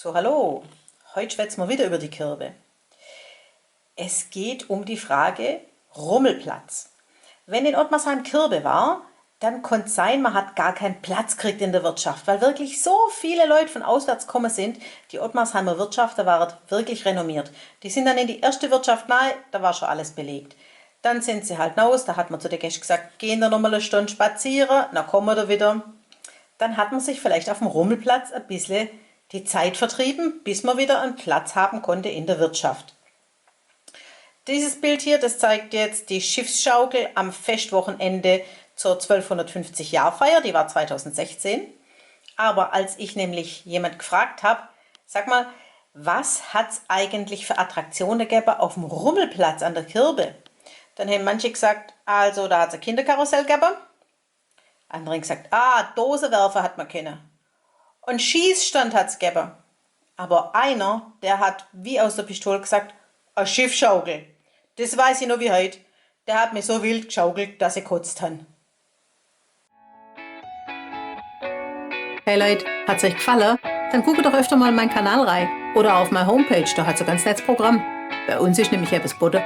So, hallo. Heute schwätzen wir wieder über die Kirbe. Es geht um die Frage Rummelplatz. Wenn in Ottmarsheim Kirbe war, dann konnte es sein, man hat gar keinen Platz gekriegt in der Wirtschaft, weil wirklich so viele Leute von auswärts gekommen sind. Die Ottmarsheimer Wirtschaft, da war wirklich renommiert. Die sind dann in die erste Wirtschaft nahe, da war schon alles belegt. Dann sind sie halt raus, da hat man zu den Gästen gesagt, gehen da nochmal eine Stunde spazieren, dann kommen wir da wieder. Dann hat man sich vielleicht auf dem Rummelplatz ein bisschen die Zeit vertrieben, bis man wieder einen Platz haben konnte in der Wirtschaft. Dieses Bild hier, das zeigt jetzt die Schiffsschaukel am Festwochenende zur 1250-Jahr-Feier, die war 2016. Aber als ich nämlich jemand gefragt habe, sag mal, was hat es eigentlich für Attraktionen gegeben auf dem Rummelplatz an der Kirbe? Dann haben manche gesagt, also da hat es ein Kinderkarussell gegeben. Andere haben gesagt, Dosenwerfer hat man kennen. Und Schießstand hat es gegeben. Aber einer, der hat wie aus der Pistole gesagt, eine Schiffschaukel. Das weiß ich noch wie heute. Der hat mir so wild geschaukelt, dass ich gekotzt habe. Hey Leute, hat's euch gefallen? Dann guckt doch öfter mal in meinen Kanal rein. Oder auf meine Homepage, da hat's ein ganz nettes Programm. Bei uns ist nämlich etwas geboten.